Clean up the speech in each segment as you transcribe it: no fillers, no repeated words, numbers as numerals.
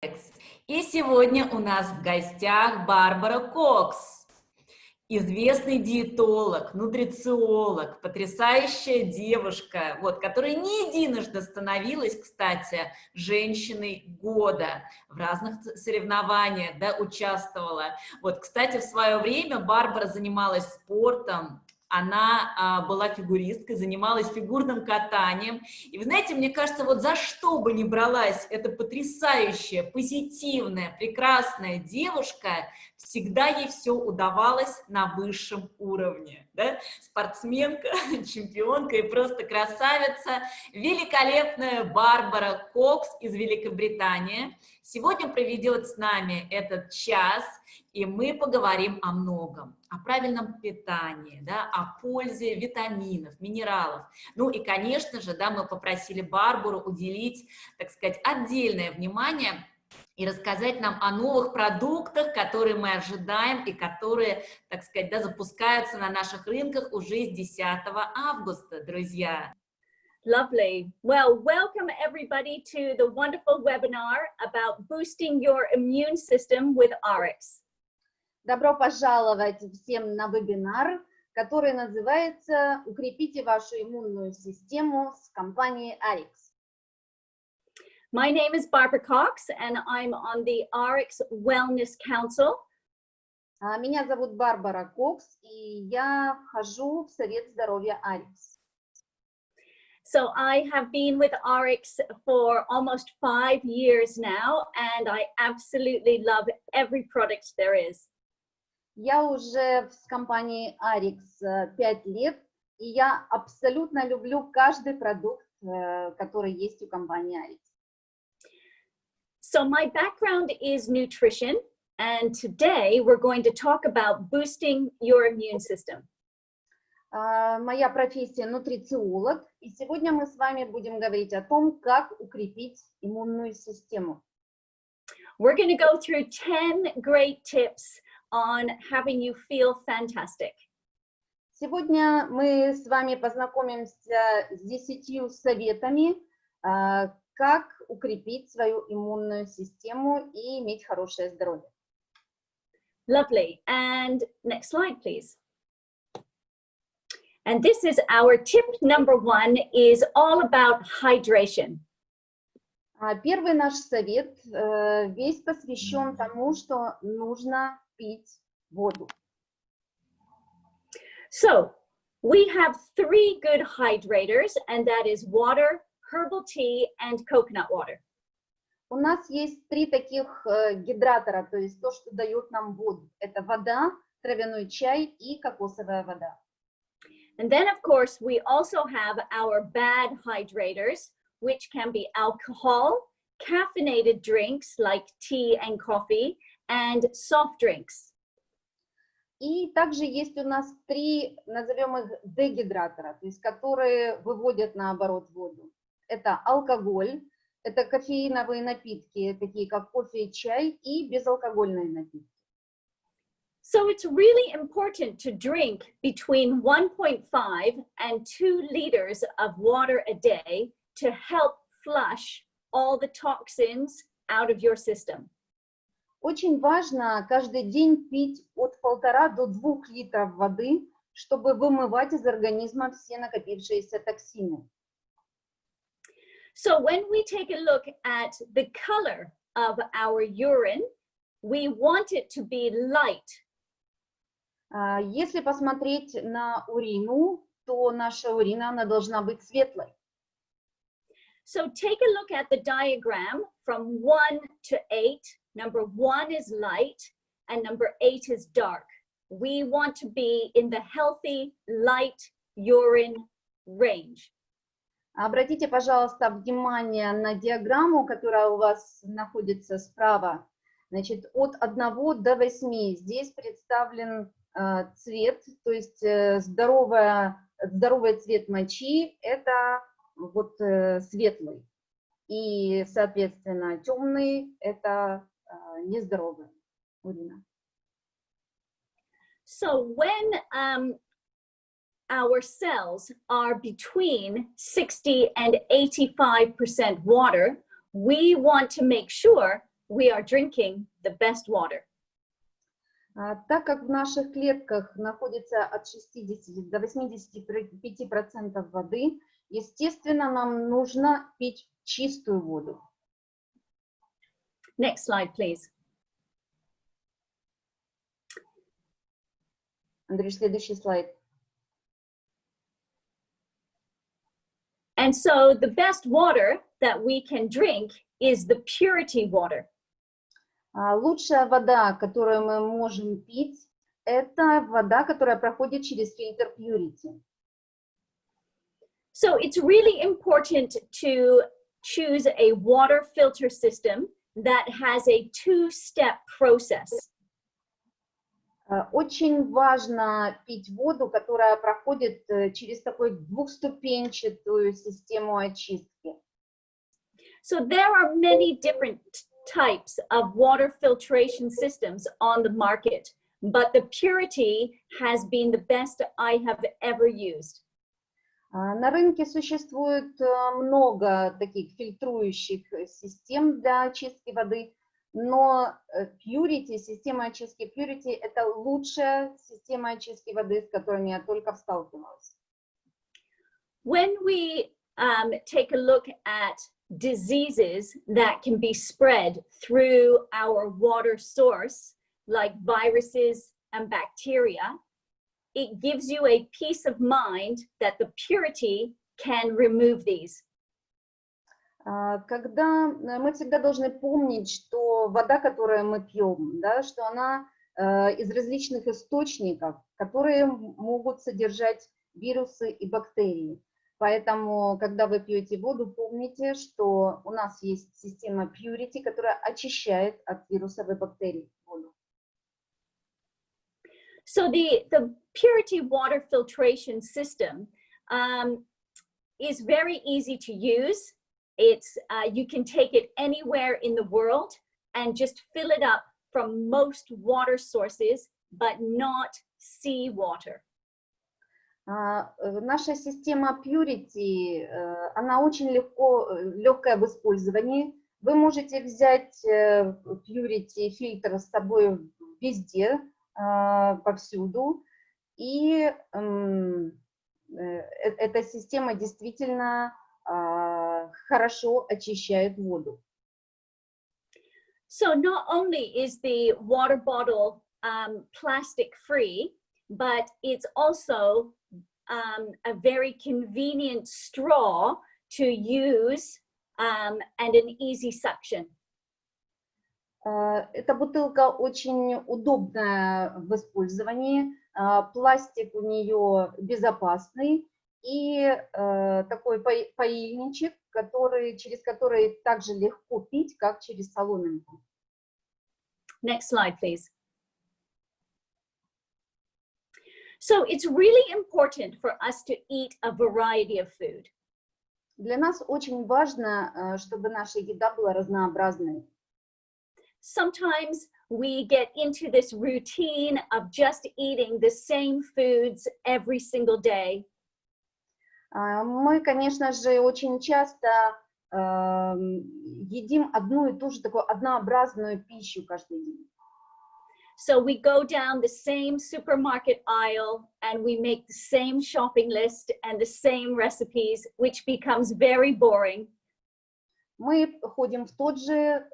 Кокс. И сегодня у нас в гостях Барбара Кокс, известный диетолог, нутрициолог, потрясающая девушка, которая не единожды становилась, кстати, женщиной года, в разных соревнованиях, участвовала. Кстати, в свое время Барбара занималась спортом. Она была фигуристкой, занималась фигурным катанием. И вы знаете, мне кажется, за что бы ни бралась эта потрясающая, позитивная, прекрасная девушка, всегда ей все удавалось на высшем уровне. Да? Спортсменка, чемпионка и просто красавица, великолепная Барбара Кокс из Великобритании. Сегодня проведет с нами этот час, и мы поговорим о многом. О правильном питании, о пользе витаминов, минералов. Ну и, конечно же, мы попросили Барбару уделить, так сказать, отдельное внимание и рассказать нам о новых продуктах, которые мы ожидаем и которые, так сказать, запускаются на наших рынках уже с 10 августа, друзья. Lovely. Well, welcome everybody to the wonderful webinar about boosting your immune system with RX. Добро пожаловать всем на вебинар, который называется «Укрепите вашу иммунную систему» с компанией RX. My name is Barбары Кокс, and I'm on the RX Wellness Council. Меня зовут Барбара Кокс, и я вхожу в Совет здоровья RX. So I have been with RX for almost 5 years now, and I absolutely love every product there is. Я уже с компанией RX 5 лет, и я абсолютно люблю каждый продукт, который есть у компании RX. So my background is nutrition, and today we're going to talk about boosting your immune system. Моя профессия нутрициолог, и сегодня мы с вами будем говорить о том, как укрепить иммунную систему. We're going to go through 10 great tips on having you feel fantastic. Сегодня мы с вами познакомимся с 10 советами, как укрепить свою иммунную систему и иметь хорошее здоровье. Lovely. And next slide, please. And this is our tip number 1 is all about hydration. Первый наш совет весь посвящен тому, что нужно пить воду. So, we have 3 good hydrators, and that is water, herbal tea, and coconut water. У нас есть 3 таких гидратора, то есть то, что дает нам воду. Это вода, травяной чай и кокосовая вода. And then, of course, we also have our bad hydrators, which can be alcohol, caffeinated drinks like tea and coffee, and soft drinks. И также есть у нас 3, назовем их дегидратора, то есть которые выводят наоборот воду. Это алкоголь, это кофеиновые напитки, такие как кофе и чай, и безалкогольные напитки. So it's really important to drink between 1.5 and 2 liters of water a day to help flush all the toxins out of your system. Очень важно каждый день пить от 1,5 до 2 литров воды, чтобы вымывать из организма все накопившиеся токсины. So when we take a look at the color of our urine, we want it to be light. Если посмотреть на урину, то наша урина, она должна быть светлой. So take a look at the diagram from 1 to 8. Number 1 is light and number 8 is dark. We want to be in the healthy light urine range. Обратите, пожалуйста, внимание на диаграмму, которая у вас находится справа. Значит, от 1 до 8 здесь представлен цвет, то есть здоровый цвет мочи – это светлый. И, соответственно, темный – это нездоровая урина. So when our cells are between 60 and 85% water, we want to make sure we are drinking the best water. Так как в наших клетках находится от 60 до 85% воды, естественно, нам нужно пить чистую воду. Next slide, please. Андрей, следующий слайд. And so the best water that we can drink is the purity water. Лучшая вода, которую мы можем пить, это вода, которая проходит через фильтр Purity. So it's really important to choose a water filter system that has a two-step process. Очень важно пить воду, которая проходит через такую двухступенчатую систему очистки. So there are many different types of water filtration systems on the market, but the Purity has been the best I have ever used. На рынке существует много таких фильтрующих систем для очистки воды, но Purity, система очистки Purity, это лучшая система очистки воды, с которой я только сталкивалась. When we take a look at diseases that can be spread through our water source, like viruses and bacteria, it gives you a peace of mind that the Purity can remove these. Когда мы всегда должны помнить, что вода, которую мы пьем, да, что она из различных источников, которые могут содержать вирусы и бактерии. Поэтому, когда вы пьете воду, помните, что у нас есть система Purity, которая очищает от вирусов и бактерий воду. So the Purity water filtration system is very easy to use. It's you can take it anywhere in the world and just fill it up from most water sources, but not seawater. Наша система Purity, она очень легкая в использовании. Вы можете взять Purity фильтр с собой везде, повсюду, и эта система действительно хорошо очищает воду. So not only is the water bottle plastic free, but it's also a very convenient straw to use and an easy suction. Эта бутылка очень удобная в использовании, пластик у нее безопасный и такой поильничек, через который также легко пить, как через соломинку. Next slide, please. So it's really important for us to eat a variety of food. Для нас очень важно, чтобы наша еда была разнообразной. Sometimes we get into this routine of just eating the same foods every single day. Мы, конечно же, очень часто едим одну и ту же такую однообразную пищу каждый день. So we go down the same supermarket aisle and we make the same shopping list and the same recipes, which becomes very boring. Мы ходим в тот же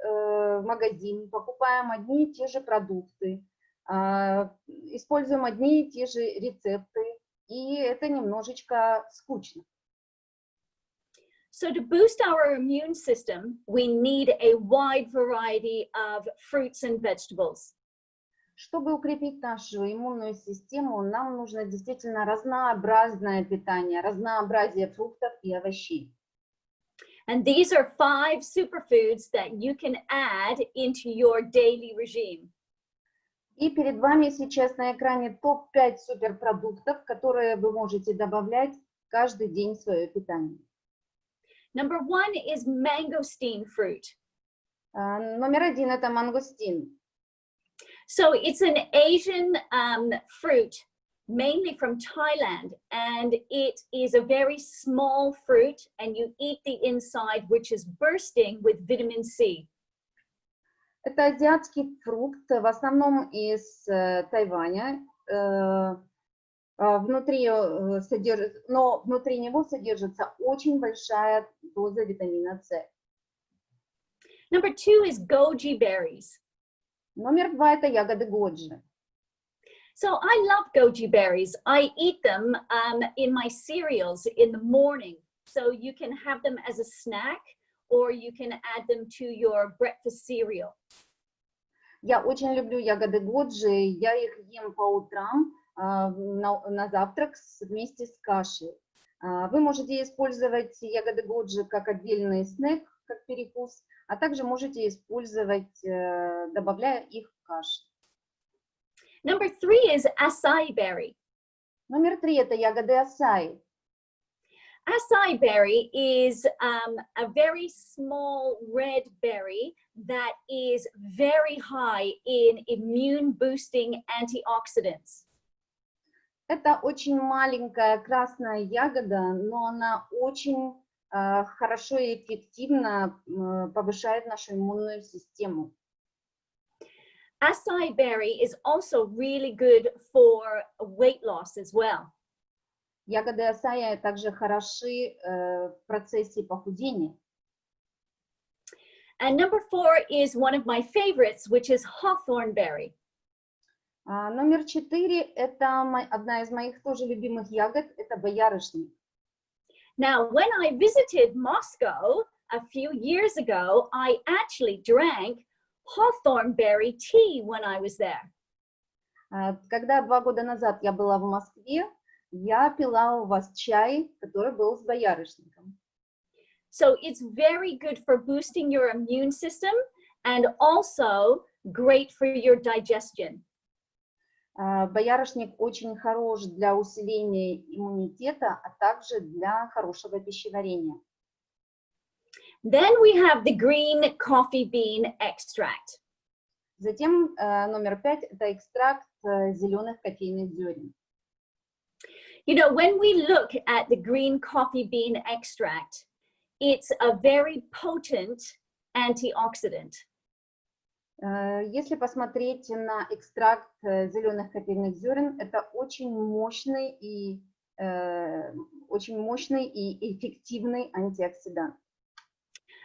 магазин, покупаем одни и те же продукты, используем одни и те же рецепты, и это немножечко скучно. So to boost our immune system, we need a wide variety of fruits and vegetables. Чтобы укрепить нашу иммунную систему, нам нужно действительно разнообразное питание, разнообразие фруктов и овощей. And these are 5 superfoods that you can add into your daily regime. И перед вами сейчас на экране топ-5 суперпродуктов, которые вы можете добавлять каждый день в свое питание. Number 1 is mangosteen fruit. Номер 1 это мангостин. So it's an Asian fruit, mainly from Thailand, and it is a very small fruit, and you eat the inside, which is bursting with vitamin C. Это азиатский фрукт, в основном из Тайваня. Внутри него содержится очень большая доза витамина С. Number 2 is goji berries. Номер 2 – это ягоды годжи. So I love goji berries. I eat them in my cereals in the morning. So you can have them as a snack or you can add them to your breakfast cereal. Я очень люблю ягоды годжи, я их ем по утрам на завтрак вместе с кашей. Вы можете использовать ягоды годжи как отдельный снэк, как перекус, а также можете использовать, добавляя их в кашу. Number 3 is acai berry. Номер 3 – это ягоды acai. Acai berry is a very small red berry that is very high in immune boosting antioxidants. Это очень маленькая красная ягода, но она очень хорошо и эффективно повышает нашу иммунную систему. Acai berry is also really good for weight loss as well. Ягоды acai также хороши в процессе похудения. And number 4 is one of my favorites, which is hawthorn berry. Номер 4 – это одна из моих тоже любимых ягод, это боярышник. Now, when I visited Moscow a few years ago, I actually drank hawthorn berry tea when I was there. Когда 2 года назад я была в Москве, я пила у вас чай, который был с боярышником. So it's very good for boosting your immune system and also great for your digestion. Боярышник очень хорош для усиления иммунитета, а также для хорошего пищеварения. Then we have the green coffee bean extract. Затем номер 5 – это экстракт зеленых кофейных зерен. You know, when we look at the green coffee bean extract, it's a very potent antioxidant. Если посмотреть на экстракт зеленых кофейных зерен, это очень мощный и эффективный антиоксидант.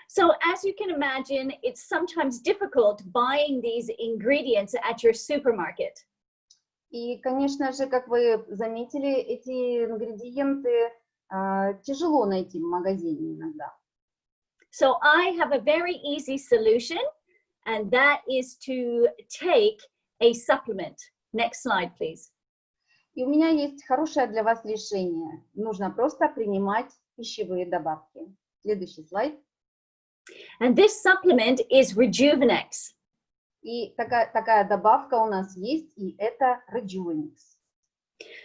So as you can imagine, it's sometimes difficult buying these ingredients at your supermarket. И, конечно же, как вы заметили, эти ингредиенты тяжело найти в магазине иногда. So I have a very easy solution, and that is to take a supplement. Next slide, please. И у меня есть хорошее для вас решение. Нужно просто принимать пищевые добавки. Следующий слайд. And this supplement is Rejuvenex. И такая добавка у нас есть, и это Rejuvenex.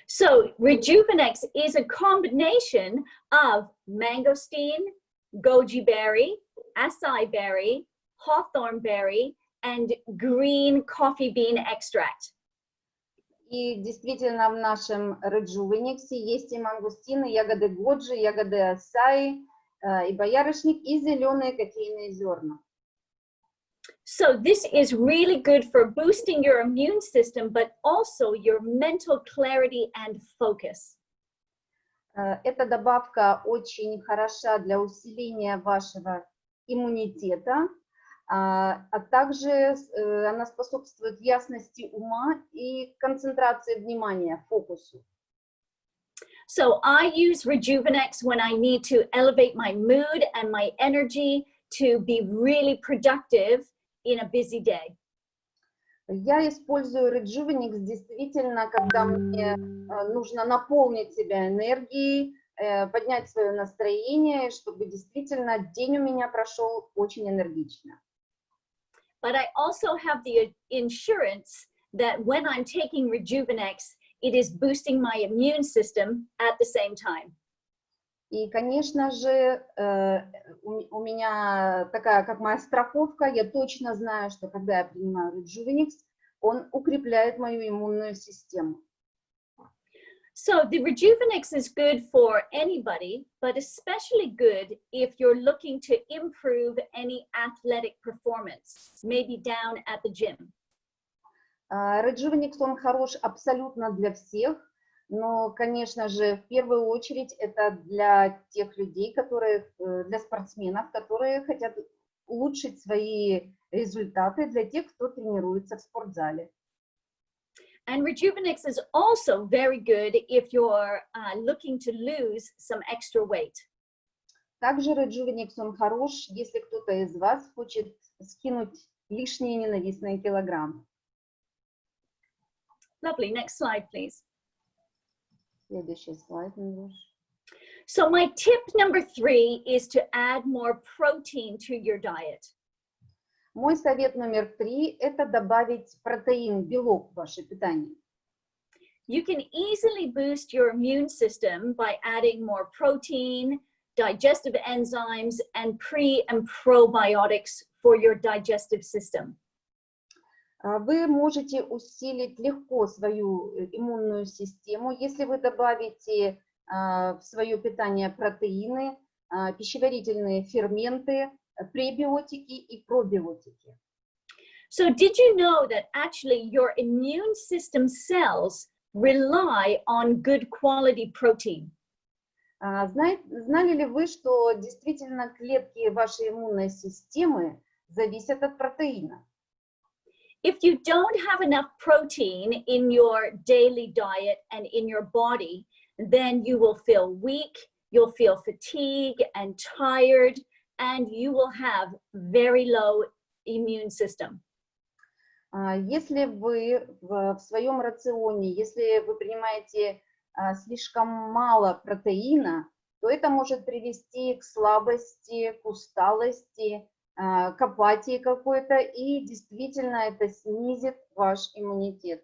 So Rejuvenex is a combination of mangosteen, goji berry, acai berry, hawthorn berry, and green coffee bean extract. И действительно в нашем Rejuvenex есть и мангустины, ягоды годжи, ягоды acai, и боярышник, и зеленые кофейные зерна. So this is really good for boosting your immune system, but also your mental clarity and focus. Эта добавка очень хороша для усиления вашего иммунитета, а также она способствует ясности ума и концентрации внимания, фокусу. So I use Rejuvenex when I need to elevate my mood and my energy to be really productive in a busy day. Я использую Rejuvenex действительно, когда мне нужно наполнить себя энергией, поднять свое настроение, чтобы действительно день у меня прошел очень энергично. But I also have the insurance that when I'm taking Rejuvenex, it is boosting my immune system at the same time. И, конечно же, у меня такая, как моя страховка, я точно знаю, что когда я принимаю Rejuvenex, он укрепляет мою иммунную систему. So the Rejuvenix is good for anybody, but especially good if you're looking to improve any athletic performance, maybe down at the gym. Rejuvenix, он хорош абсолютно для всех, но, конечно же, в первую очередь это для тех людей, для спортсменов, которые хотят улучшить свои результаты, для тех, кто тренируется в спортзале. And Rejuvenix is also very good if you're looking to lose some extra weight. Также Rejuvenix, он хорош, если кто-то из вас хочет скинуть лишние ненавистные килограммы. Lovely. Next slide, please. Следующий слайд, Милуш. So my tip number 3 is to add more protein to your diet. Мой совет номер 3 – это добавить протеин, белок в ваше питание. You can easily boost your immune system by adding more protein, digestive enzymes, and pre- and probiotics for your digestive system. Вы можете усилить легко свою иммунную систему, если вы добавите в свое питание протеины, пищеварительные ферменты, пребиотики и пробиотики. So did you know that actually your immune system cells rely on good quality protein? Знали ли вы, что действительно клетки вашей иммунной системы зависят от протеина? If you don't have enough protein in your daily diet and in your body, then you will feel weak, you'll feel fatigue and tired, and you will have very low immune system. Если вы в своем рационе, если вы принимаете слишком мало протеина, то это может привести к слабости, к усталости, к апатии какой-то, и действительно это снизит ваш иммунитет.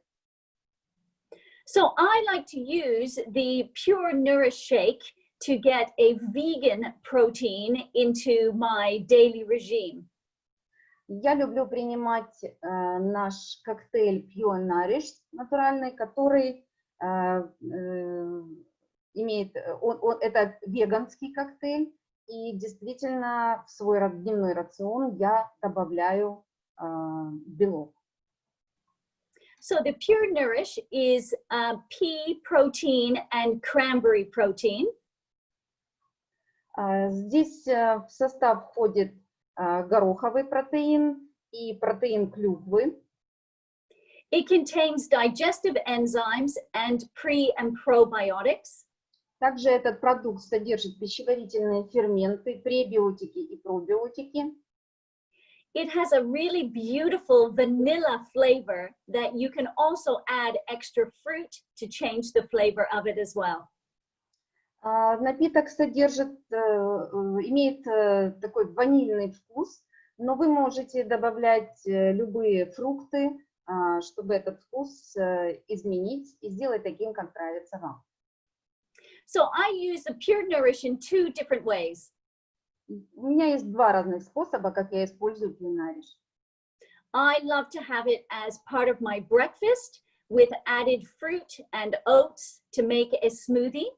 So I like to use the Pure Nourish Shake to get a vegan protein into my daily regime. Я люблю принимать наш коктейль Pure Nourish натуральный, который это веганский коктейль, и действительно в свой дневной рацион я добавляю белок. So the Pure Nourish is pea protein and cranberry protein. Здесь в состав входит гороховый протеин и протеин клюквы. It contains digestive enzymes and pre- and probiotics. Также этот продукт содержит пищеварительные ферменты, пребиотики и пробиотики. It has a really beautiful vanilla flavor that you can also add extra fruit to change the flavor of it as well. Напиток имеет такой ванильный вкус, но вы можете добавлять любые фрукты, чтобы этот вкус изменить и сделать таким, как нравится вам. So I use the Pure Nourish in 2 different ways. У меня есть 2 разных способа, как я использую Pure Nourish. I love to have it as part of my breakfast with added fruit and oats to make a smoothie.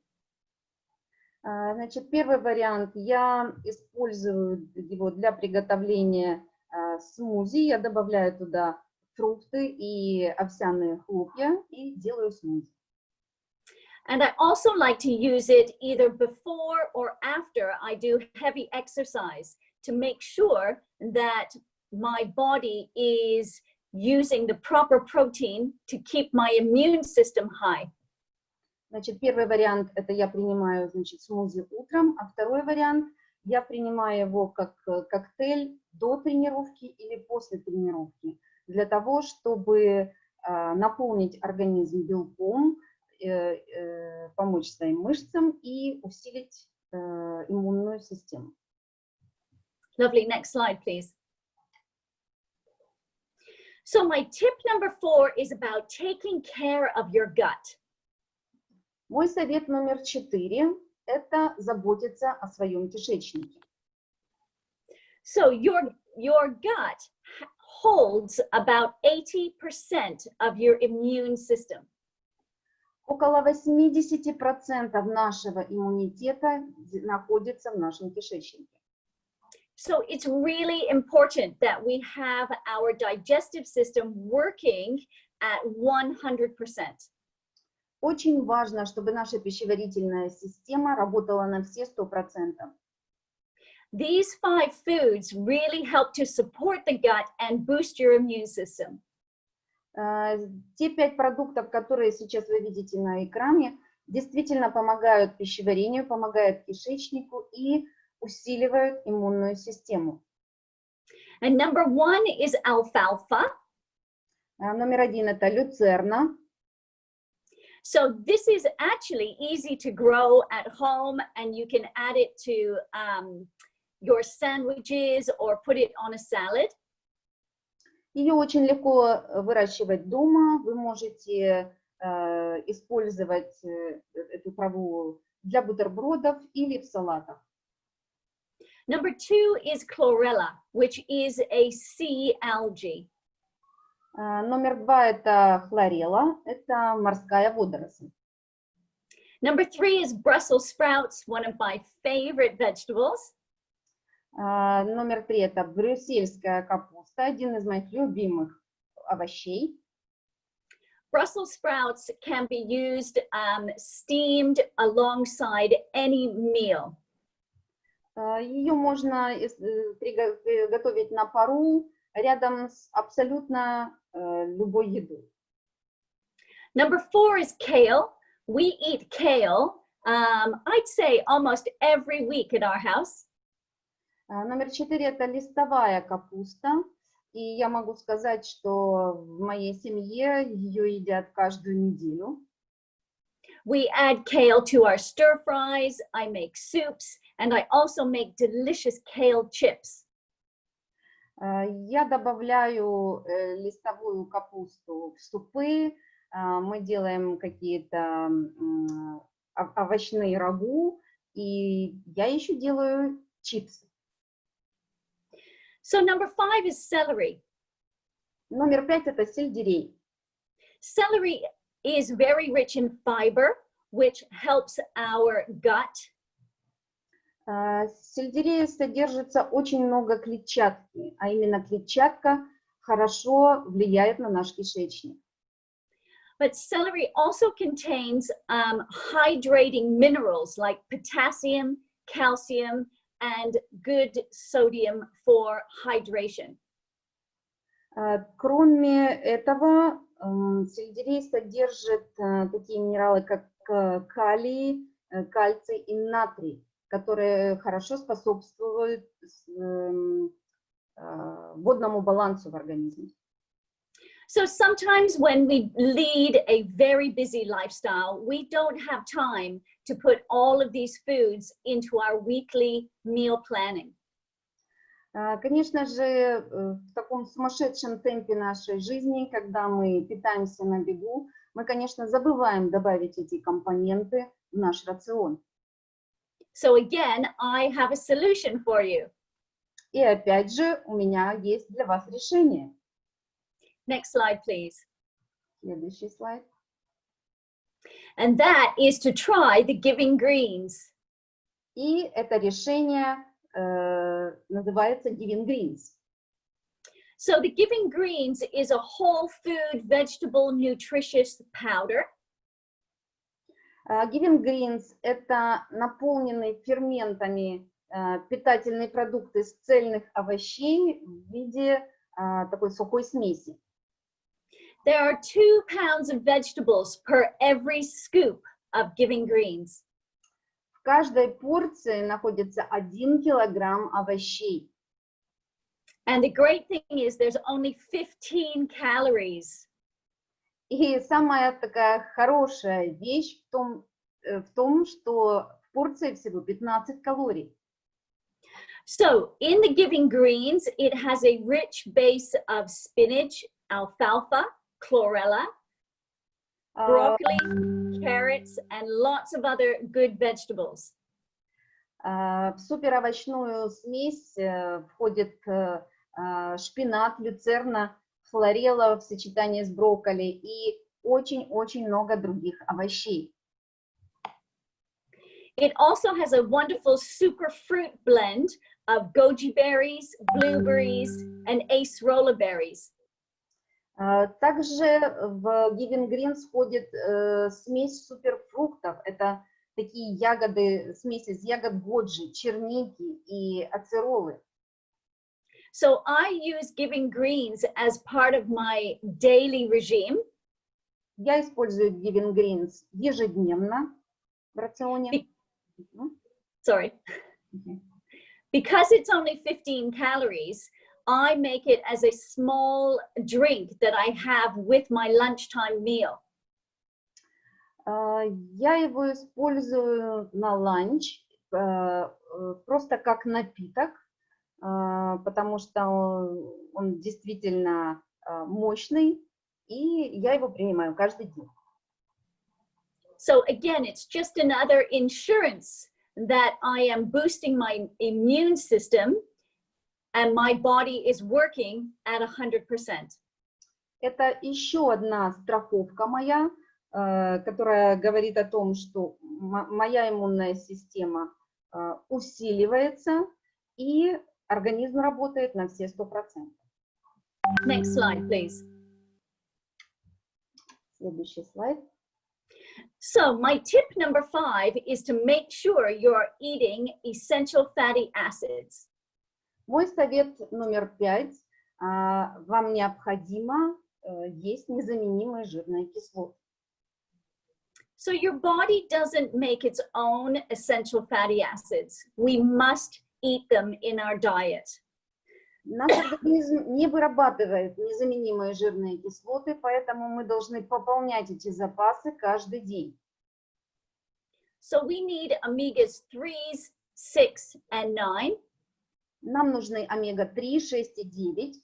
Значит, первый вариант, я использую его для приготовления смузи. Я добавляю туда фрукты и овсяные хлопья и делаю смузи. And I also like to use it either before or after I do heavy exercise to make sure that my body is using the proper protein to keep my immune system high. Значит, первый вариант – это я принимаю, значит, смузи утром, а второй вариант – я принимаю его как коктейль до тренировки или после тренировки, для того, чтобы наполнить организм белком, помочь своим мышцам и усилить иммунную систему. Lovely. Next slide, please. So my tip number 4 is about taking care of your gut. Мой совет номер 4 – это заботиться о своем кишечнике. So your gut holds about 80% of your immune system. Около 80% нашего иммунитета находится в нашем кишечнике. So it's really important that we have our digestive system working at 100%. Очень важно, чтобы наша пищеварительная система работала на все 100%. These 5 foods really help to support the gut and boost your immune system. Те 5 продуктов, которые сейчас вы видите на экране, действительно помогают пищеварению, помогают кишечнику и усиливают иммунную систему. And number 1 is alfalfa. Номер 1 это люцерна. So this is actually easy to grow at home, and you can add it to your sandwiches or put it on a salad. Ее очень легко выращивать дома. Вы можете использовать эту траву для бутербродов или в салатах. Number 2 is chlorella, which is a sea algae. Номер 2 это хлорелла, это морская водоросль. Number 3 is Brussels sprouts, one of my favorite vegetables. Номер 3 это брюссельская капуста, один из моих любимых овощей. Brussels sprouts can be used steamed alongside any meal. Ее можно приготовить на пару рядом с абсолютно любой едой. Number 4 is kale. We eat kale, I'd say almost every week at our house. Номер 4 это листовая капуста. И я могу сказать, что в моей семье ее едят каждую неделю. We add kale to our stir fries. I make soups, and I also make delicious kale chips. Я добавляю листовую капусту в супы. Мы делаем какие-то овощные рагу, и я еще делаю чипсы. So number 5 is celery. Номер 5 это сельдерей. Celery is very rich in fiber, which helps our gut. В сельдерее содержится очень много клетчатки, а именно клетчатка хорошо влияет на наш кишечник. But celery also contains hydrating minerals like potassium, calcium, and good sodium for hydration. Кроме этого, сельдерей содержит такие минералы, как калий, кальций и натрий, которые хорошо способствуют водному балансу в организме. So sometimes when we lead a very busy lifestyle, we don't have time to put all of these foods into our weekly meal planning. Конечно же, в таком сумасшедшем темпе нашей жизни, когда мы питаемся на бегу, мы, конечно, забываем добавить эти компоненты в наш рацион. So again, I have a solution for you. И опять же, у меня есть для вас решение. Next slide, please. Следующий слайд. And that is to try the giving greens. И это решение называется Giving Greens. So the giving greens is a whole food vegetable nutritious powder. Giving Greens – это наполненный ферментами питательный продукт из цельных овощей в виде такой сухой смеси. There are 2 pounds of vegetables per every scoop of giving greens. В каждой порции находится 1 килограмм овощей. And the great thing is there's only 15 calories. И самая такая хорошая вещь в том, что в порции всего 15 калорий. So in the giving greens, it has a rich base of spinach, alfalfa, chlorella, broccoli, carrots, and lots of other good vegetables. В суперовощную смесь входит шпинат, люцерна, хлорелла в сочетании с брокколи и очень-очень много других овощей. It also has a wonderful super fruit blend of goji berries, blueberries, and acerola berries. Также в Giving Greens входит смесь суперфруктов. Это такие ягоды, смесь из ягод годжи, черники и ацеролы. So I use Giving Greens as part of my daily regime. Я использую Giving Greens ежедневно в рационе. Sorry. Because it's only 15 calories, I make it as a small drink that I have with my lunchtime meal. Я его использую на ланч просто как напиток, потому что он действительно мощный, и я его принимаю каждый день. So again, it's just another insurance that I am boosting my immune system and my body is working at 100%. Это еще одна страховка моя, которая говорит о том, что моя иммунная система усиливается и организм работает на все 100%. Next slide, please. Следующий слайд. So my tip number 5 is to make sure you're eating essential fatty acids. Мой совет номер 5. Вам необходимо есть незаменимые жирные кислоты. So your body doesn't make its own essential fatty acids. We must eat them in our diet. Наш организм не вырабатывает незаменимые жирные кислоты, поэтому мы должны пополнять эти запасы каждый день. So we need omegas 3s, 6, and 9. Нам нужны омега-3, 6 и 9.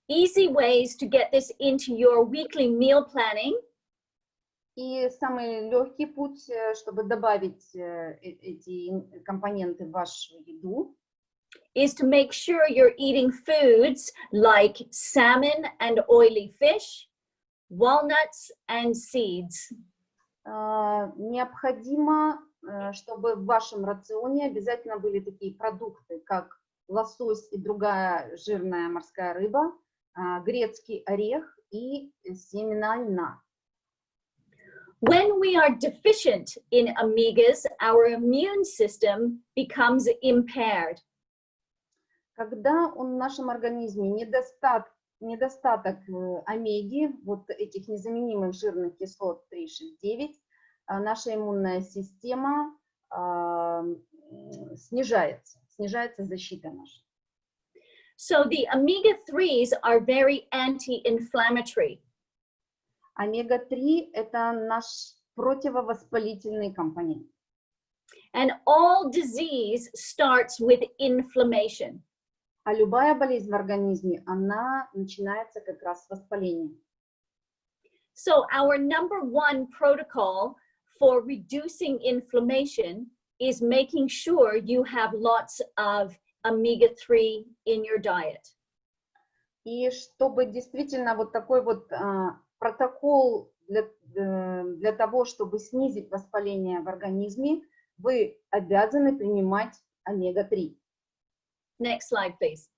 Easy ways to get this into your weekly meal planning. И самый легкий путь, чтобы добавить эти компоненты в вашу еду, is to make sure you're eating foods like salmon and oily fish, walnuts and seeds. Необходимо, чтобы в вашем рационе обязательно были такие продукты, как лосось и другая жирная морская рыба, грецкий орех и семена льна. When we are deficient in omegas, our immune system becomes impaired. Когда в нашем организме недостаток омеги, вот этих незаменимых жирных кислот 3, 6, 9, наша иммунная система снижается защита наша. So the omega-3s are very anti-inflammatory. Омега-3 – это наш противовоспалительный компонент. And all disease starts with inflammation. А любая болезнь в организме, она начинается как раз с воспаления. So our number one protocol for reducing inflammation is making sure you have lots of omega-3 in your diet. И чтобы действительно вот такой вот протокол для того, чтобы снизить воспаление в организме, вы обязаны принимать омега-3. Next slide, please.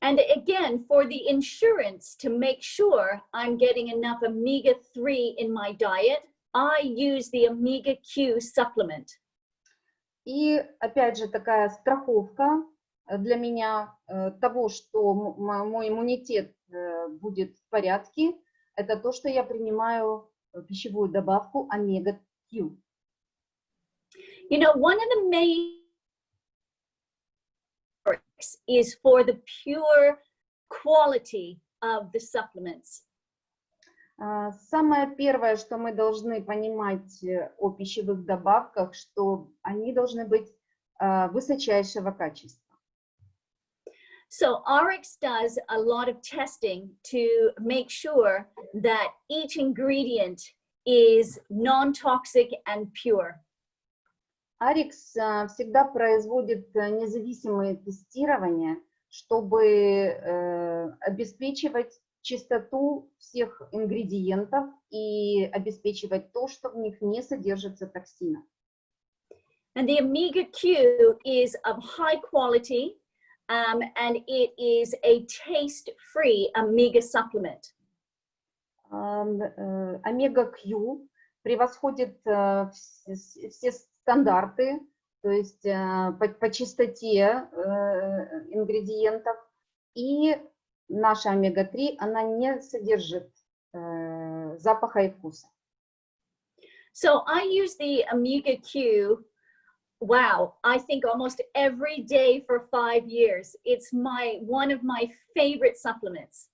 And again, for the insurance to make sure I'm getting enough omega-3 in my diet, I use the omega-Q supplement. И опять же такая страховка для меня того, что мой иммунитет будет в порядке, это то, что я принимаю пищевую добавку омега-Q. You know, one of the main tricks is for the pure quality of the supplements. Самое первое, что мы должны понимать о пищевых добавках, что они должны быть высочайшего качества. So RX does a lot of testing to make sure that each ingredient is non-toxic and pure. Arix всегда производит независимые тестирования, чтобы обеспечивать чистоту всех ингредиентов и обеспечивать то, что в них не содержится токсинов. And the omega-Q is of high quality, and it is a taste-free omega supplement. Омега-Q превосходит все стандарты, то есть по чистоте ингредиентов, и наша омега-3, она не содержит запаха и вкуса. So I use the omega-Q, wow, I think almost every day for 5 years. It's one of my favorite supplements.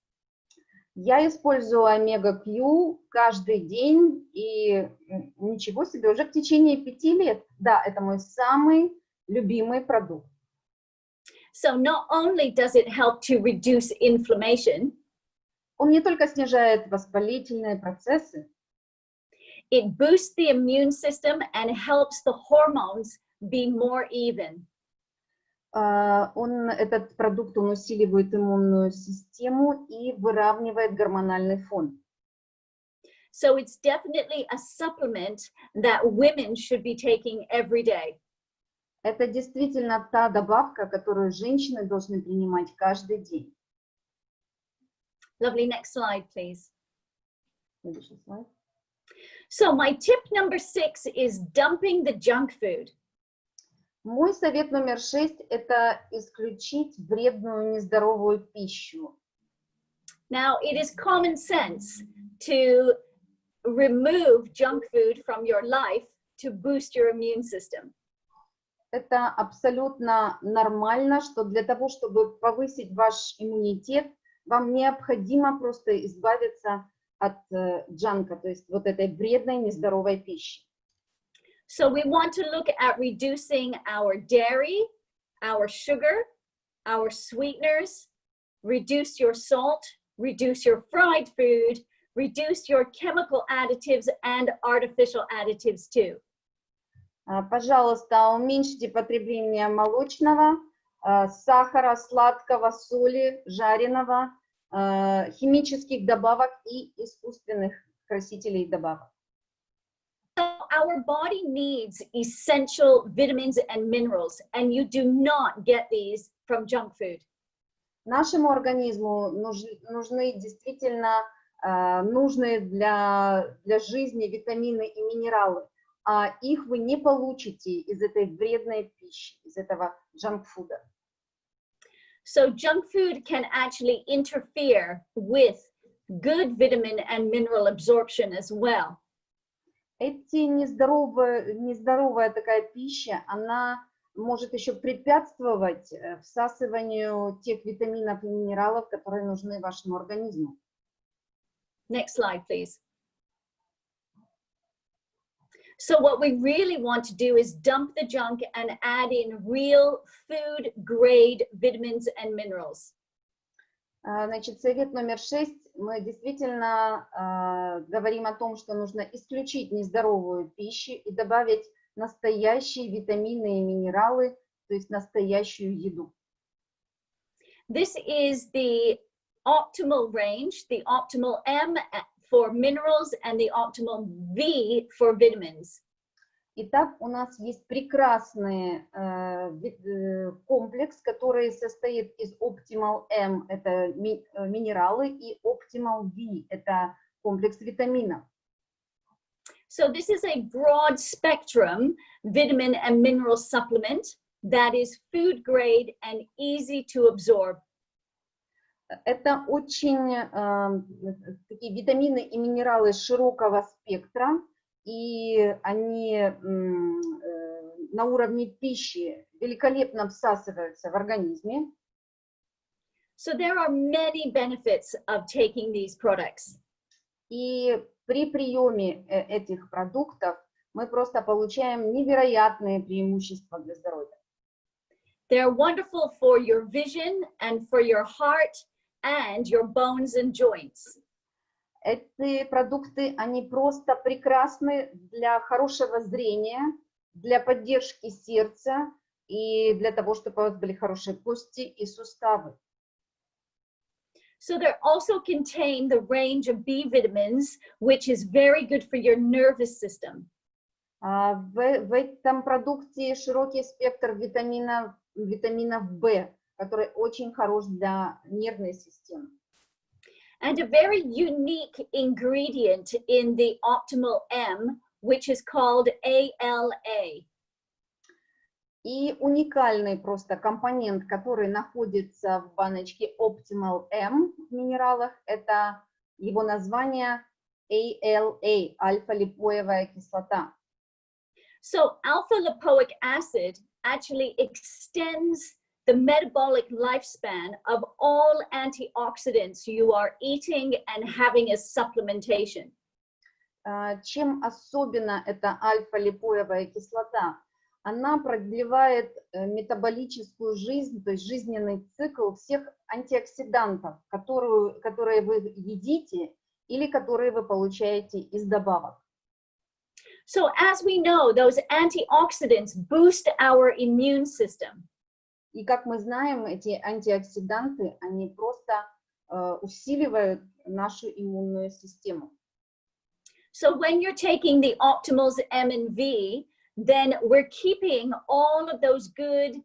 Я использую омега-Q каждый день, и ничего себе, уже в течение 5 лет. Да, это мой самый любимый продукт. So not only does it help to reduce inflammation, Он не только снижает воспалительные процессы, it boosts the immune system and helps the hormones be more even. Этот продукт, он усиливает иммунную систему и выравнивает гормональный фон. So it's definitely a supplement that women should be taking every day. Это действительно та добавка, которую женщины должны принимать каждый день. Lovely. Next slide, please. Следующий слайд. So my tip number 6 is dumping the junk food. Мой совет номер 6 – это исключить вредную, нездоровую пищу. Now, it is common sense to remove junk food from your life to boost your immune system. Это абсолютно нормально, что для того, чтобы повысить ваш иммунитет, вам необходимо просто избавиться от джанка, то есть вот этой вредной, нездоровой пищи. So we want to look at reducing our dairy, our sugar, our sweeteners, reduce your salt, reduce your fried food, reduce your chemical additives and artificial additives too. Пожалуйста, уменьшите потребление молочного, сахара, сладкого, соли, жареного, химических добавок и искусственных красителей и добавок. So our body needs essential vitamins and minerals, and you do not get these from junk food. Нашему организму нужны действительно нужные для жизни витамины и минералы, а их вы не получите из этой вредной пищи, из этого джанк-фуда. So junk food can actually interfere with good vitamin and mineral absorption as well. Нездоровая такая пища, она может еще препятствовать всасыванию тех витаминов и минералов, которые нужны вашему организму. Next slide, please. So what we really want to do is dump the junk and add in real food grade vitamins and minerals. Значит, совет номер 6. Мы действительно говорим о том, что нужно исключить нездоровую пищу и добавить настоящие витамины и минералы, то есть настоящую еду. This is the optimal range, the optimal M for minerals and the optimal V for vitamins. Итак, у нас есть прекрасный комплекс, который состоит из Optimal M, это минералы, и Optimal V, это комплекс витаминов. So this is a broad spectrum vitamin and mineral supplement that is food grade and easy to absorb. Это очень такие витамины и минералы широкого спектра, и они на уровне пищи великолепно всасываются в организме. So there are many benefits of taking these products. И при приеме этих продуктов мы просто получаем невероятные преимущества для здоровья. They're wonderful for your vision and for your heart and your bones and joints. Эти продукты, они просто прекрасны для хорошего зрения, для поддержки сердца, и для того, чтобы у вас были хорошие кости и суставы. So they also contain the range of B vitamins, which is very good for your nervous system. В этом продукте широкий спектр витаминов В, который очень хорош для нервной системы. And a very unique ingredient in the optimal M, which is called ALA. И уникальный просто компонент, который находится в баночке Optimal M в минералах, это его название ALA, альфа-липоевая кислота. So alpha-lipoic acid actually extends the metabolic lifespan of all antioxidants you are eating and having as supplementation. Чем особенно эта альфа-липоевая кислота? Она продлевает метаболическую жизнь, то есть жизненный цикл всех антиоксидантов, которые вы едите или которые вы получаете из добавок. So as we know, those antioxidants boost our immune system. И как мы знаем, эти антиоксиданты, они просто усиливают нашу иммунную систему. So when you're taking the optimals M and V, then we're keeping all of those good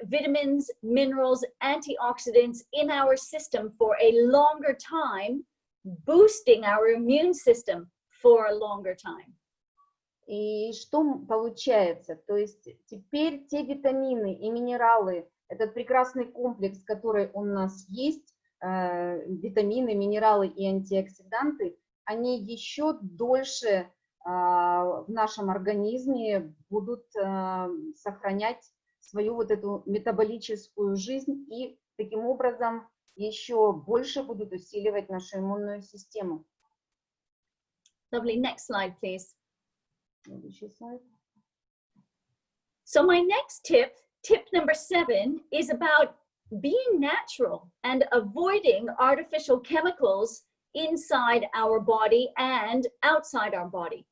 vitamins, minerals, antioxidants in our system for a longer time, boosting our immune system for a longer time. И что получается? То есть теперь те витамины и минералы, этот прекрасный комплекс, который у нас есть, витамины, минералы и антиоксиданты, они еще дольше в нашем организме будут сохранять свою вот эту метаболическую жизнь и таким образом еще больше будут усиливать нашу иммунную систему. Lovely. Next slide, please. Следующий слайд. So my next tip, tip number 7, is about being natural and avoiding artificial chemicals inside our body and outside our body.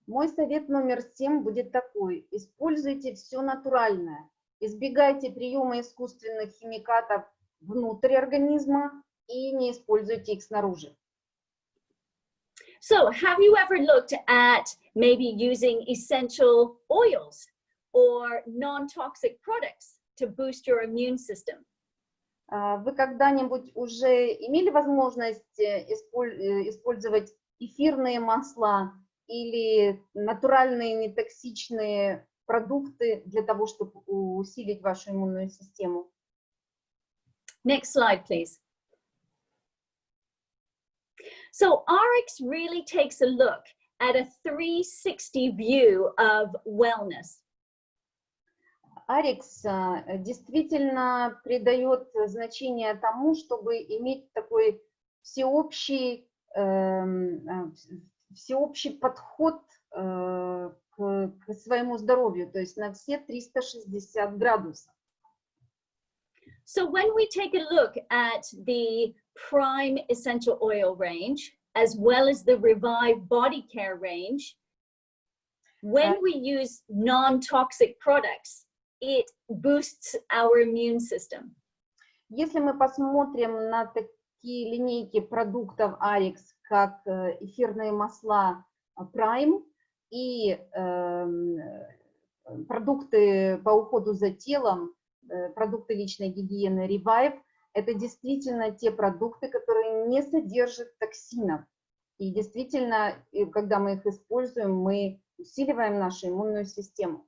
Мой совет номер 7 будет такой. Используйте все натуральное. Избегайте приема искусственных химикатов внутрь организма и не используйте их снаружи. So have you ever looked at maybe using essential oils or non-toxic products to boost your immune system? Вы когда-нибудь уже имели возможность использовать эфирные масла или натуральные нетоксичные продукты для того, чтобы усилить вашу иммунную систему? Next slide, please. So RX really takes a look at a 360 view of wellness. Арикс действительно придает значение тому, чтобы иметь такой всеобщий подход к своему здоровью, то есть на все 360 градусов. So when we take a look at the Prime Essential Oil range, as well as the Revive Body Care range, when we use non-toxic products, it boosts our immune system. Если мы посмотрим на такие линейки продуктов Arix, как эфирные масла Prime и продукты по уходу за телом, продукты личной гигиены Revive, это действительно те продукты, которые не содержат токсинов. И действительно, когда мы их используем, мы усиливаем нашу иммунную систему.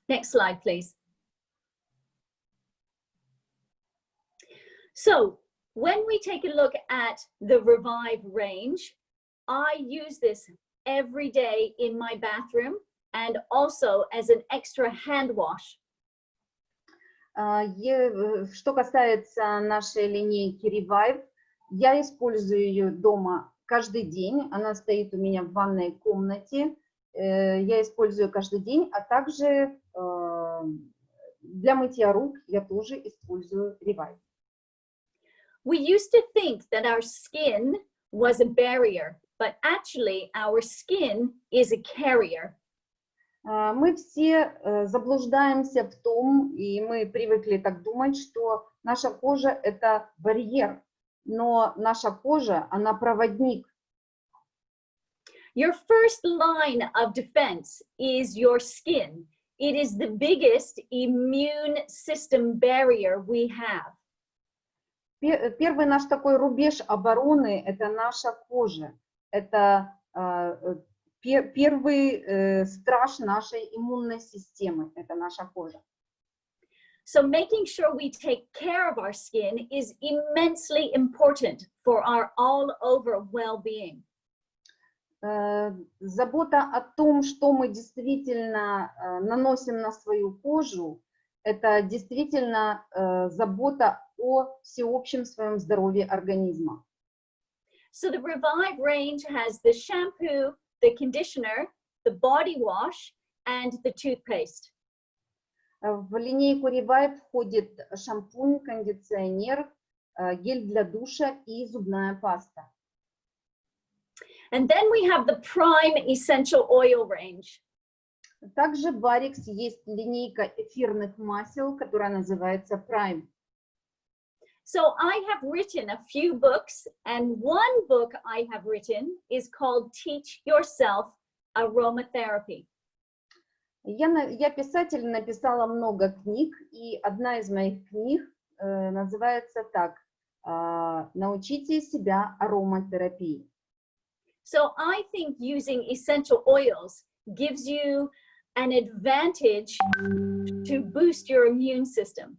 Next slide, please. So when we take a look at the Revive range, I use this every day in my bathroom and also as an extra hand wash. Что касается нашей линейки Revive, я использую ее дома каждый день. Она стоит у меня в ванной комнате. Я использую каждый день, а также для мытья рук я тоже использую Revive. We used to think that our skin was a barrier, but actually our skin is a carrier. Мы все заблуждаемся в том, и мы привыкли так думать, что наша кожа – это барьер, но наша кожа, она проводник. Your first line of defense is your skin. It is the biggest immune system barrier we have. Первый наш такой рубеж обороны – это наша кожа. Это первый страж нашей иммунной системы – это наша кожа. So making sure we take care of our skin is immensely important for our all-over well-being. Забота о том, что мы действительно наносим на свою кожу, это действительно забота о всеобщем своем здоровье организма. So the Revive range has the shampoo, the conditioner, the body wash, and the toothpaste. В линейку Revive входит шампунь, кондиционер, гель для душа и зубная паста. And then we have the Prime Essential Oil range. Также в Barix есть линейка эфирных масел, которая называется Prime. So I have written a few books, and one book I have written is called Teach Yourself Aromatherapy. Я писатель, написала много книг, и одна из моих книг называется так «Научите себя ароматерапии». So I think using essential oils gives you an advantage to boost your immune system.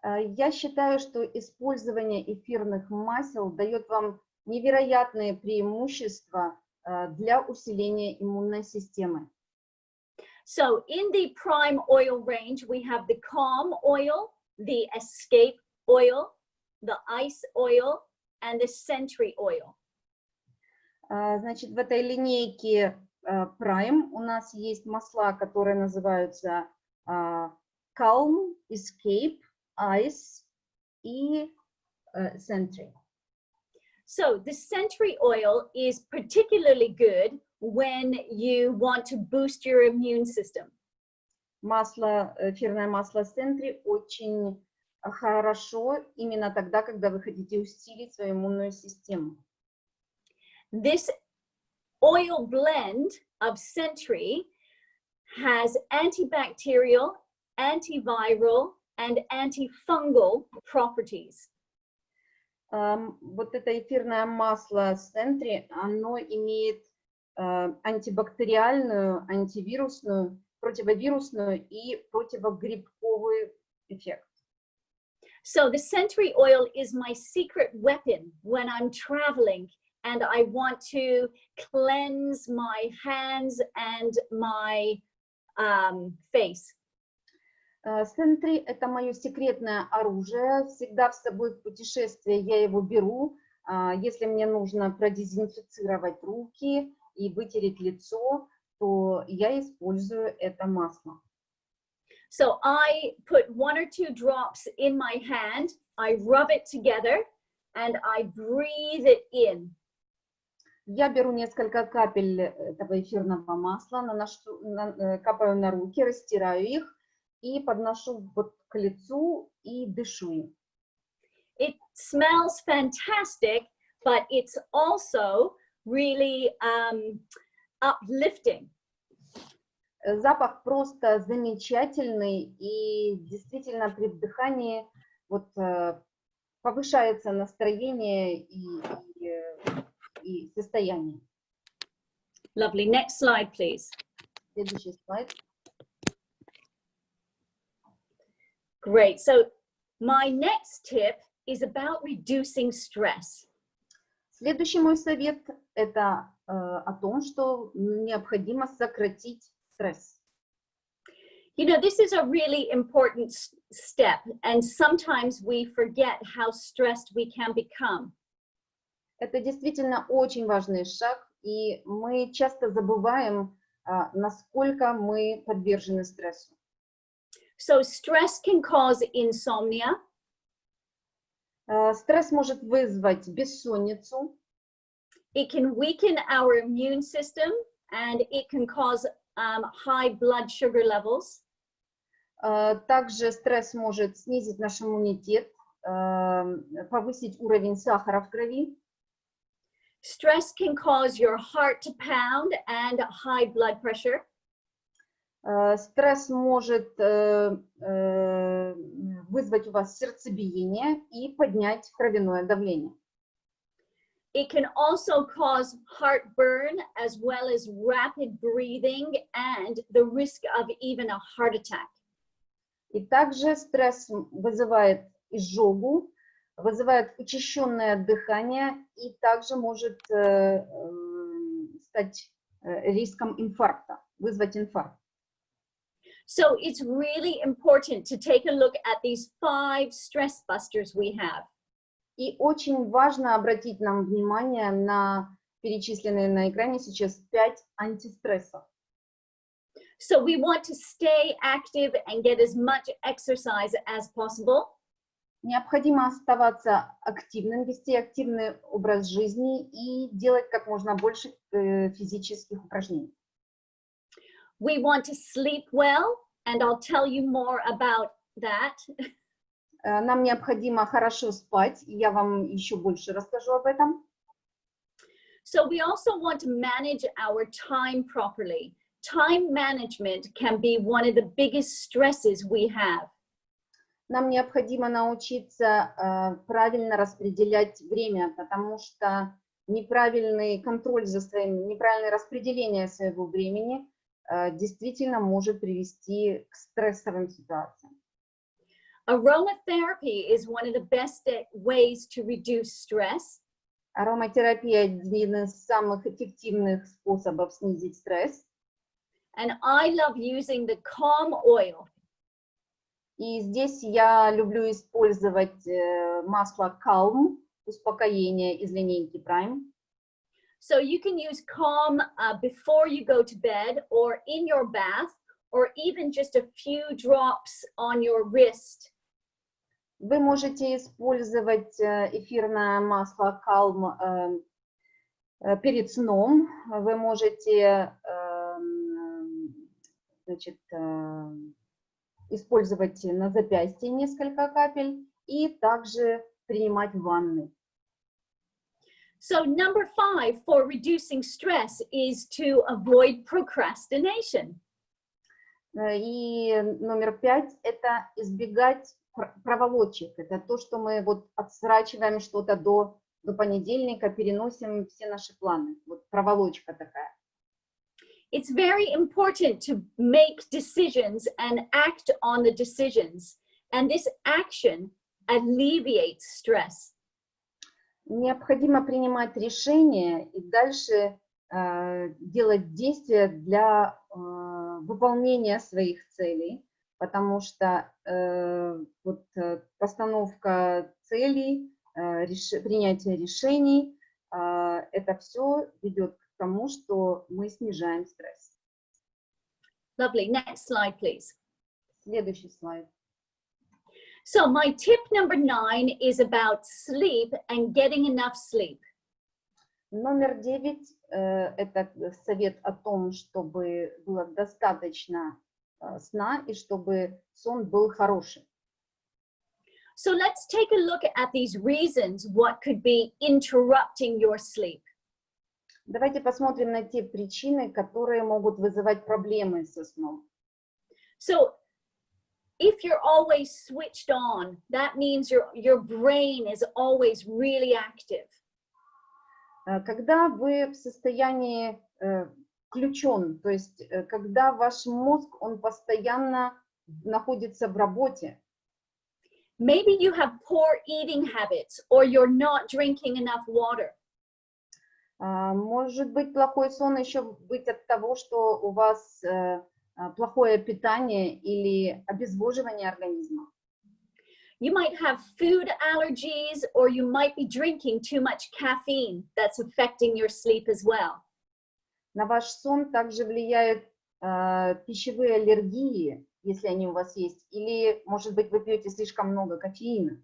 Я считаю, что использование эфирных масел дает вам невероятные преимущества для усиления иммунной системы. So in the Prime Oil range, we have the Calm Oil, the Escape Oil, the Ice Oil, and the Sentry Oil. Значит, в этой линейке Prime у нас есть масла, которые называются Calm, Escape, Ice и Sentry. So the Sentry Oil is particularly good when you want to boost your immune system. Эфирное масло Sentry очень хорошо именно тогда, когда вы хотите усилить свою иммунную систему. This oil blend of Sentry has antibacterial, antiviral, and antifungal properties. Вот это эфирное масло Sentry, оно имеет антибактериальную, антивирусную, противовирусную и противогрибковый эффект. So the Sentry oil is my secret weapon when I'm traveling and I want to cleanse my hands and my face. Sentry – это мое секретное оружие. Всегда с собой в путешествие я его беру. Если мне нужно продезинфицировать руки и вытереть лицо, то я использую это масло. So I put 1 or 2 drops in my hand, I rub it together, and I breathe it in. Я беру несколько капель этого эфирного масла, капаю на руки, растираю их и подношу вот к лицу и дышу им. It smells fantastic, but it's also really uplifting. Запах просто замечательный, и действительно при вдыхании вот повышается настроение и состояние. Lovely. Next slide, please. Следующий слайд. Great. So my next tip is about reducing stress. Следующий мой совет – это о том, что необходимо сократить стресс. You know, this is a really important step, and sometimes we forget how stressed we can become. Это действительно очень важный шаг, и мы часто забываем, насколько мы подвержены стрессу. So stress can cause insomnia. Стресс может вызвать бессонницу. It can weaken our immune system, and it can cause high blood sugar levels. Также стресс может снизить наш иммунитет, повысить уровень сахара в крови. Stress can cause your heart to pound and high blood pressure. Стресс может вызвать у вас сердцебиение и поднять кровяное давление. It can also cause heartburn as well as rapid breathing and the risk of even a heart attack. И также стресс вызывает изжогу, вызывает учащенное дыхание и также может стать риском инфаркта, вызвать инфаркт. So it's really important to take a look at these 5 stress busters we have. И очень важно обратить нам внимание на перечисленные на экране сейчас 5 антистрессов. So we want to stay active and get as much exercise as possible. Необходимо оставаться активным, вести активный образ жизни и делать как можно больше физических упражнений. We want to sleep well, and I'll tell you more about that. Нам необходимо хорошо спать, и я вам еще больше расскажу об этом. So we also want to manage our time properly. Time management can be one of the biggest stresses we have. Нам необходимо научиться правильно распределять время, потому что неправильный контроль за своим, неправильное распределение своего времени действительно может привести к стрессовым ситуациям. Aromatherapy is one of the best ways to reduce stress. Ароматерапия – один из самых эффективных способов снизить стресс. And I love using the calm oil. И здесь я люблю использовать масло Calm, успокоение из линейки Prime. So you can use calm before you go to bed or in your bath or even just a few drops on your wrist. Вы можете использовать эфирное масло Calm перед сном. Вы можете использовать на запястье несколько капель и также принимать ванны. So number 5 for reducing stress is to avoid procrastination. И номер 5 – это избегать проволочек. Это то, что мы вот отсрачиваем что-то до понедельника, переносим все наши планы. Вот проволочка такая. It's very important to make decisions and act on the decisions. And this action alleviates stress. Необходимо принимать решения и дальше делать действия для выполнения своих целей, потому что вот, постановка целей, принятие решений, это все ведет к тому, что мы снижаем стресс. Lovely. Next slide, please. Следующий слайд. So my tip number 9 is about sleep and getting enough sleep. Номер 9 – это совет о том, чтобы было достаточно сна и чтобы сон был хороший. So let's take a look at these reasons what could be interrupting your sleep. Давайте посмотрим на те причины, которые могут вызывать проблемы со сном. So if you're always switched on, that means your brain is always really active. Когда вы в состоянии включен, то есть когда ваш мозг, он постоянно находится в работе. Maybe you have poor eating habits or you're not drinking enough water. Может быть, плохой сон еще быть от того, что у вас плохое питание или обезвоживание организма. You might have food allergies or you might be drinking too much caffeine that's affecting your sleep as well. На ваш сон также влияют пищевые аллергии, если они у вас есть, или, может быть, вы пьете слишком много кофеина.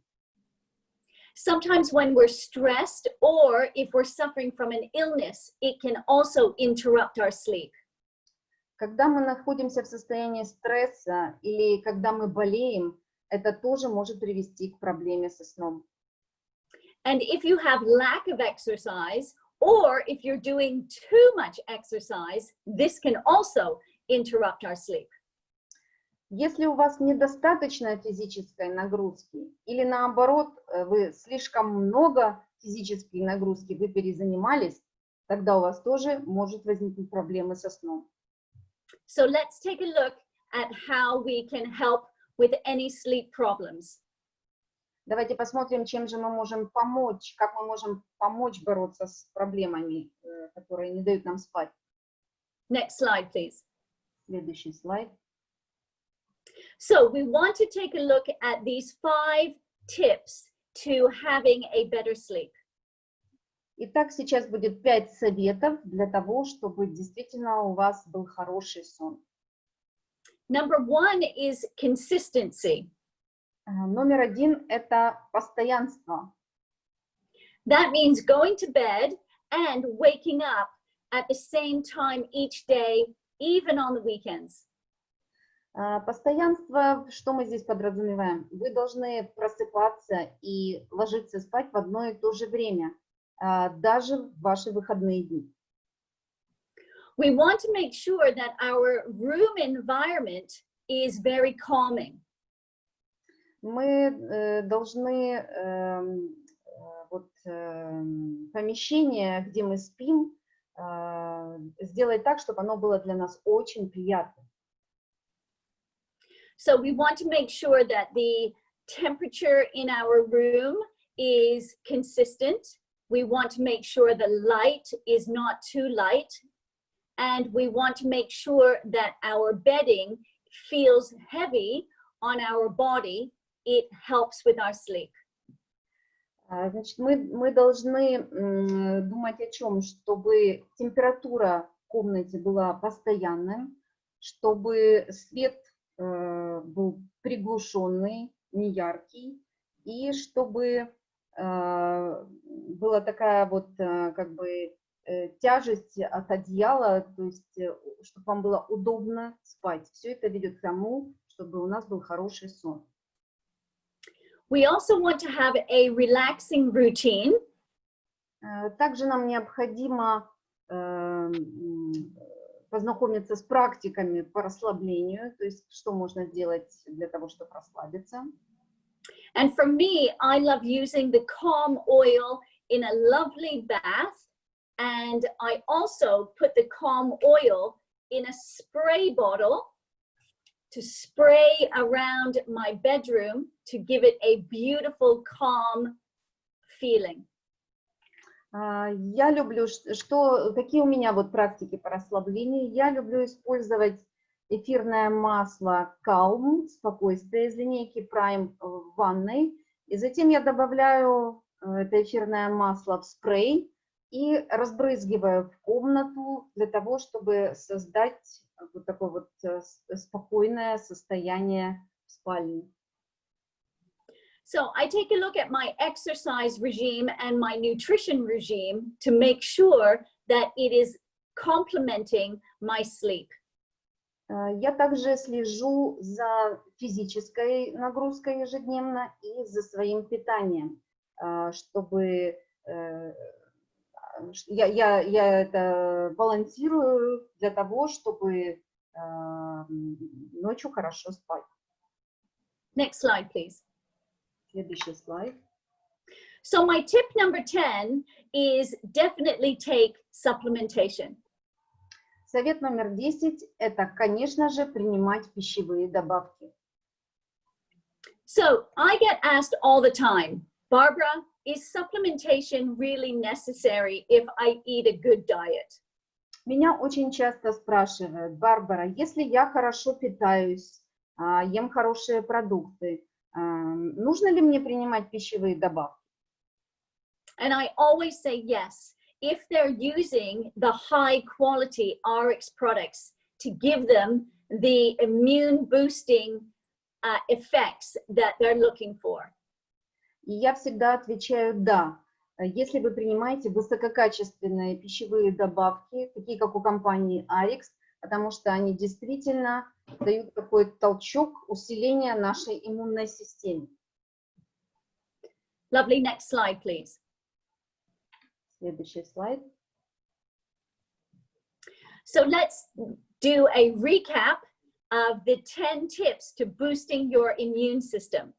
Sometimes when we're stressed or if we're suffering from an illness, it can also interrupt our sleep. Когда мы находимся в состоянии стресса или когда мы болеем, это тоже может привести к проблеме со сном. And if you have lack of exercise, or if you're doing too much exercise, this can also interrupt our sleep. Если у вас недостаточно физической нагрузки или наоборот, вы слишком много физической нагрузки, вы перезанимались, тогда у вас тоже может возникнуть проблемы со сном. So let's take a look at how we can help with any sleep problems. Давайте посмотрим, чем же мы можем помочь, как мы можем помочь бороться с проблемами, которые не дают нам спать. Next slide, please. Следующий слайд. So we want to take a look at these 5 tips to having a better sleep. Итак, сейчас будет 5 советов для того, чтобы действительно у вас был хороший сон. Number 1 is consistency. Номер 1 – это постоянство. That means going to bed and waking up at the same time each day, even on the weekends. Постоянство, что мы здесь подразумеваем? Вы должны просыпаться и ложиться спать в одно и то же время, даже в ваши выходные дни. We want to make sure that our room environment is very calming. Мы должны помещение, где мы спим, сделать так, чтобы оно было для нас очень приятным. So we want to make sure that the temperature in our room is consistent. We want to make sure the light is not too light. And we want to make sure that our bedding feels heavy on our body. It helps with our sleep. Значит, мы должны думать о чем? Чтобы температура в комнате была постоянной, чтобы свет был приглушенный, неяркий, и чтобы была такая вот как бы тяжесть от одеяла, то есть чтобы вам было удобно спать. Все это ведет к тому, чтобы у нас был хороший сон. We also want to have a relaxing routine. Также нам необходимо познакомиться с практиками по расслаблению, то есть что можно делать для того, чтобы расслабиться. And for me, I love using the calm oil in a lovely bath, and I also put the calm oil in a spray bottle to spray around my bedroom to give it a beautiful, calm feeling. Я люблю, какие у меня вот практики по расслаблению. Я люблю использовать эфирное масло Calm, спокойствие из линейки Prime в ванной. И затем я добавляю это эфирное масло в спрей и разбрызгиваю в комнату для того, чтобы создать вот такое вот спокойное состояние в спальне. So I take a look at my exercise regime and my nutrition regime to make sure that it is complementing my sleep. Я также слежу за физической нагрузкой ежедневно и за своим питанием, чтобы я это балансирую для того, чтобы ночью хорошо спать. Next slide, please. Следующий слайд. So my tip number 10 is definitely take supplementation. Совет номер 10 – это, конечно же, принимать пищевые добавки. So I get asked all the time, Barbara, is supplementation really necessary if I eat a good diet? Меня очень часто спрашивают, Барбара, если я хорошо питаюсь, ем хорошие продукты, нужно ли мне принимать пищевые добавки? And I always say yes, if they're using the high quality RX products to give them the immune boosting effects that they're looking for. И я всегда отвечаю «да». Если вы принимаете высококачественные пищевые добавки, такие как у компании RX, потому что они действительно дают такой толчок усиления нашей иммунной системе. Lovely. Next slide, please. Следующий слайд. So let's do a recap of the 10 tips to boosting your immune system.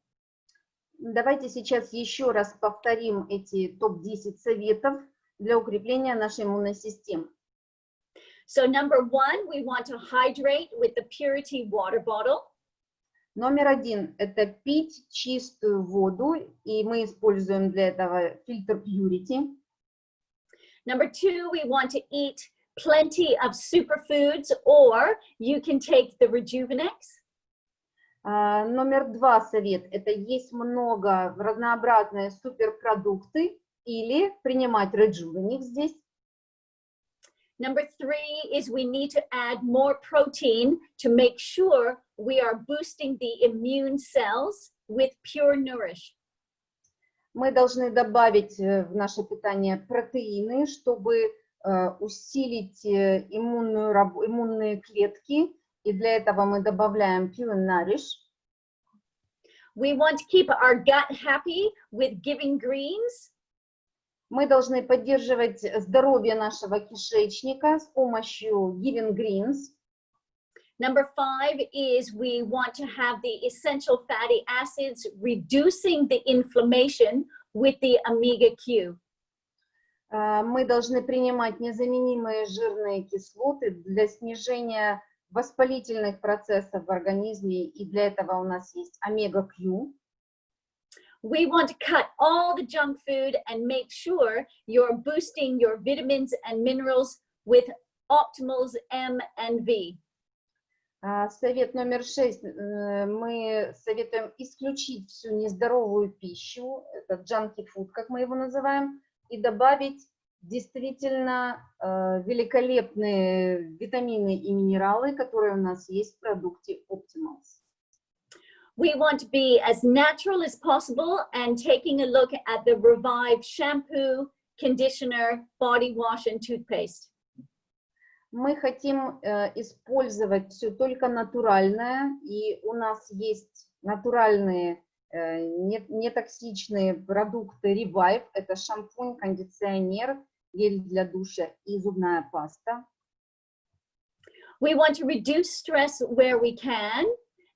Давайте сейчас еще раз повторим эти топ-10 советов для укрепления нашей иммунной системы. So number 1, we want to hydrate with the Purity water bottle. Номер 1 – это пить чистую воду, и мы используем для этого фильтр Purity. Number 2, we want to eat plenty of superfoods, or you can take the Rejuvenex. Номер 2 совет – это есть много разнообразные суперпродукты или принимать Rejuvenex здесь. Number 3 is we need to add more protein to make sure we are boosting the immune cells with Pure Nourish. Мы должны добавить в наше питание протеины, чтобы усилить иммунные клетки, и для этого мы добавляем Pure Nourish. We want to keep our gut happy with giving greens. Мы должны поддерживать здоровье нашего кишечника с помощью Giving Greens. Number 5 is we want to have the essential fatty acids reducing the inflammation with the omega-Q. Мы должны принимать незаменимые жирные кислоты для снижения воспалительных процессов в организме, и для этого у нас есть омега-Q. We want to cut all the junk food and make sure you're boosting your vitamins and minerals with Optimals M and V. Совет номер 6. Мы советуем исключить всю нездоровую пищу, это junky food, как мы его называем, и добавить действительно великолепные витамины и минералы, которые у нас есть в продукте Optimals. We want to be as natural as possible and taking a look at the Revive shampoo, conditioner, body wash and toothpaste. Мы хотим использовать все только натуральное, и у нас есть натуральные, нетоксичные продукты Revive, это шампунь, кондиционер, гель для душа и зубная паста. We want to reduce stress where we can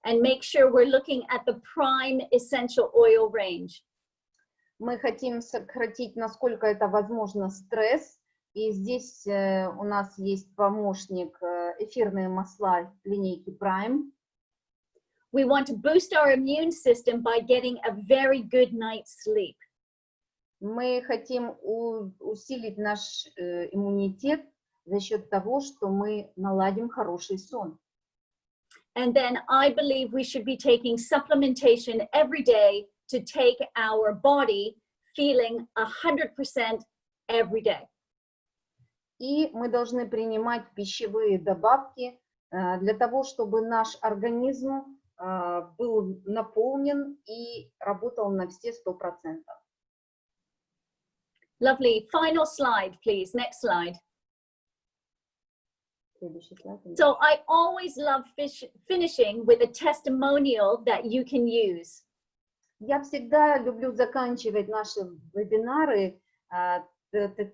and make sure we're looking at the prime essential oil range. Мы хотим сократить, насколько это возможно, стресс, и здесь у нас есть помощник эфирные масла линейки Prime. We want to boost our immune system by getting a very good night's sleep. Мы хотим усилить наш иммунитет за счет того, что мы наладим хороший сон. And then I believe we should be taking supplementation every day to take our body feeling 100% every day. И мы должны принимать пищевые добавки для того, чтобы наш организм был наполнен и работал на все 100%. Lovely. Final slide, please. Next slide. Следующий слайд. So I always love finishing with a testimonial that you can use. Я всегда люблю заканчивать наши вебинары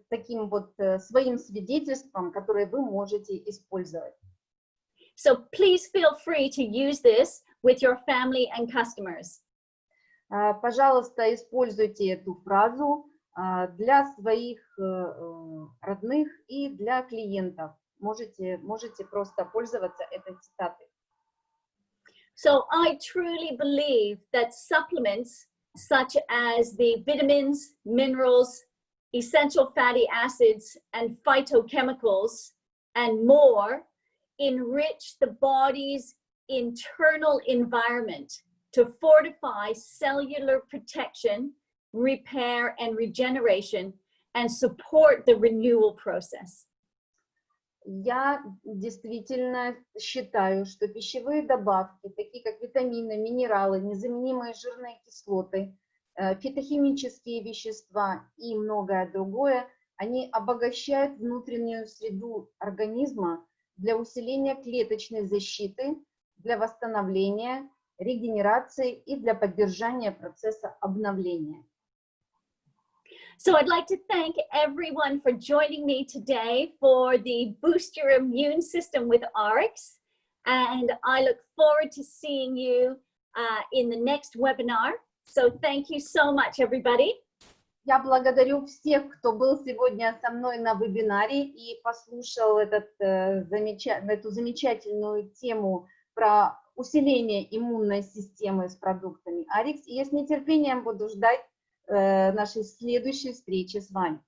таким вот своим свидетельством, которое вы можете использовать. So please feel free to use this with your family and customers. Пожалуйста, используйте эту фразу для своих родных и для клиентов. Можете просто пользоваться этой цитатой. So I truly believe that supplements such as the vitamins, minerals, essential fatty acids, and phytochemicals, and more enrich the body's internal environment to fortify cellular protection, repair, and regeneration, and support the renewal process. Я действительно считаю, что пищевые добавки, такие как витамины, минералы, незаменимые жирные кислоты, фитохимические вещества и многое другое, они обогащают внутреннюю среду организма для усиления клеточной защиты, для восстановления, регенерации и для поддержания процесса обновления. So I'd like to thank everyone for joining me today for the Boost Your Immune System with RX. And I look forward to seeing you in the next webinar. So thank you so much, everybody. Я благодарю всех, кто был сегодня со мной на вебинаре и послушал эту замечательную тему про усиление иммунной системы с продуктами RX. И я с нетерпением буду ждать нашей следующей встречи с вами.